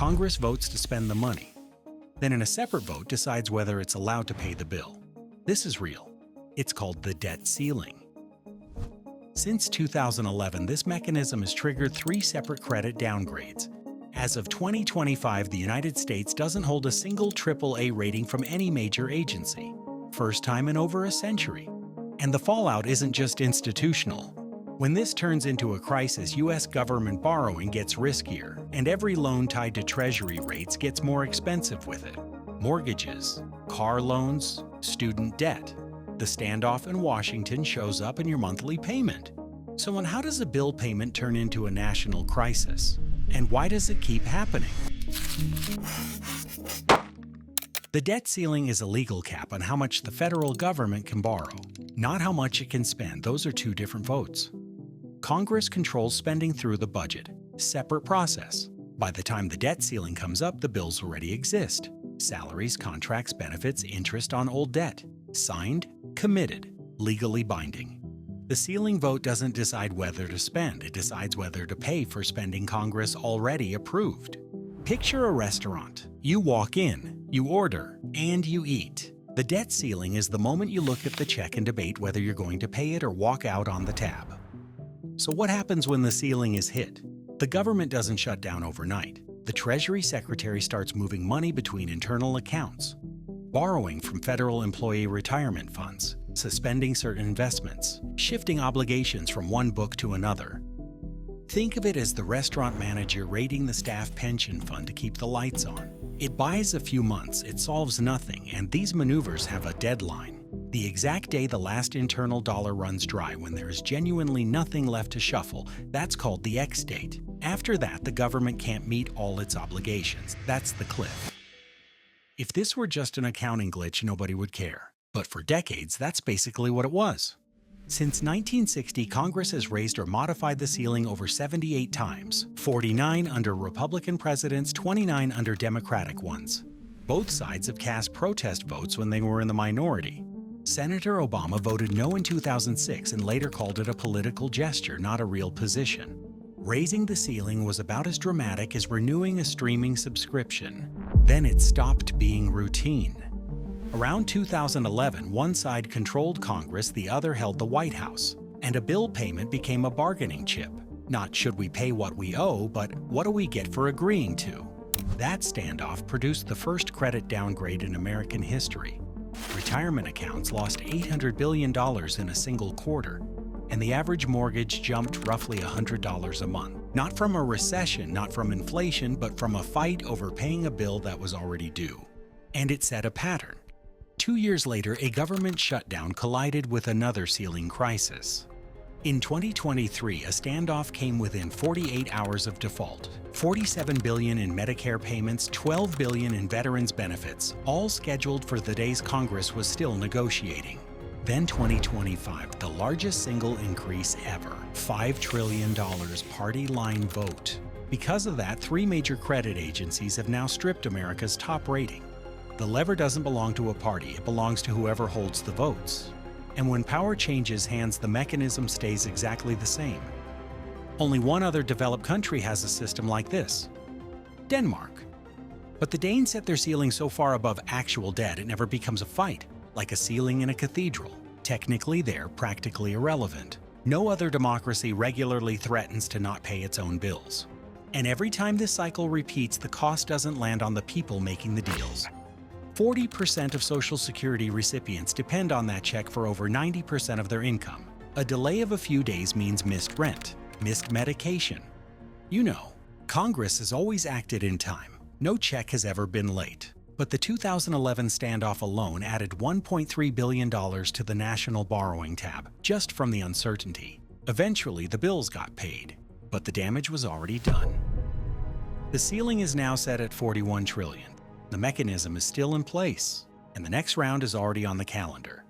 Congress votes to spend the money. Then in a separate vote decides whether it's allowed to pay the bill. This is real. It's called the debt ceiling. Since 2011, this mechanism has triggered 3 separate credit downgrades. As of 2025, the United States doesn't hold a single AAA rating from any major agency. First time in over a century. And the fallout isn't just institutional. When this turns into a crisis, U.S. government borrowing gets riskier, and every loan tied to Treasury rates gets more expensive with it. Mortgages, car loans, student debt. The standoff in Washington shows up in your monthly payment. So how does a bill payment turn into a national crisis? And why does it keep happening? The debt ceiling is a legal cap on how much the federal government can borrow, not how much it can spend. Those are 2 different votes. Congress controls spending through the budget, separate process. By the time the debt ceiling comes up, the bills already exist. Salaries, contracts, benefits, interest on old debt. Signed, committed, legally binding. The ceiling vote doesn't decide whether to spend, it decides whether to pay for spending Congress already approved. Picture a restaurant. You walk in, you order, and you eat. The debt ceiling is the moment you look at the check and debate whether you're going to pay it or walk out on the tab. So what happens when the ceiling is hit? The government doesn't shut down overnight. The Treasury Secretary starts moving money between internal accounts, borrowing from federal employee retirement funds, suspending certain investments, shifting obligations from one book to another. Think of it as the restaurant manager raiding the staff pension fund to keep the lights on. It buys a few months, it solves nothing, and these maneuvers have a deadline. The exact day the last internal dollar runs dry, when there is genuinely nothing left to shuffle, that's called the X date. After that, the government can't meet all its obligations. That's the cliff. If this were just an accounting glitch, nobody would care. But for decades, that's basically what it was. Since 1960, Congress has raised or modified the ceiling over 78 times, 49 under Republican presidents, 29 under Democratic ones. Both sides have cast protest votes when they were in the minority. Senator Obama voted no in 2006 and later called it a political gesture, not a real position. Raising the ceiling was about as dramatic as renewing a streaming subscription. Then it stopped being routine. Around 2011, one side controlled Congress, the other held the White House, and a bill payment became a bargaining chip. Not should we pay what we owe, but what do we get for agreeing to? That standoff produced the first credit downgrade in American history. Retirement accounts lost $800 billion in a single quarter, and the average mortgage jumped roughly $100 a month. Not from a recession, not from inflation, but from a fight over paying a bill that was already due. And it set a pattern. 2 years later, a government shutdown collided with another ceiling crisis. In 2023, a standoff came within 48 hours of default. $47 billion in Medicare payments, $12 billion in veterans benefits, all scheduled for the days Congress was still negotiating. Then 2025, the largest single increase ever, $5 trillion party line vote. Because of that, 3 major credit agencies have now stripped America's top rating. The lever doesn't belong to a party, it belongs to whoever holds the votes. And when power changes hands, the mechanism stays exactly the same. Only one other developed country has a system like this: Denmark. But the Danes set their ceiling so far above actual debt it never becomes a fight, like a ceiling in a cathedral. Technically there, practically irrelevant. No other democracy regularly threatens to not pay its own bills. And every time this cycle repeats, the cost doesn't land on the people making the deals. 40% of Social Security recipients depend on that check for over 90% of their income. A delay of a few days means missed rent, missed medication. You know, Congress has always acted in time. No check has ever been late. But the 2011 standoff alone added $1.3 billion to the national borrowing tab, just from the uncertainty. Eventually, the bills got paid, but the damage was already done. The ceiling is now set at $41 trillion. The mechanism is still in place, and the next round is already on the calendar.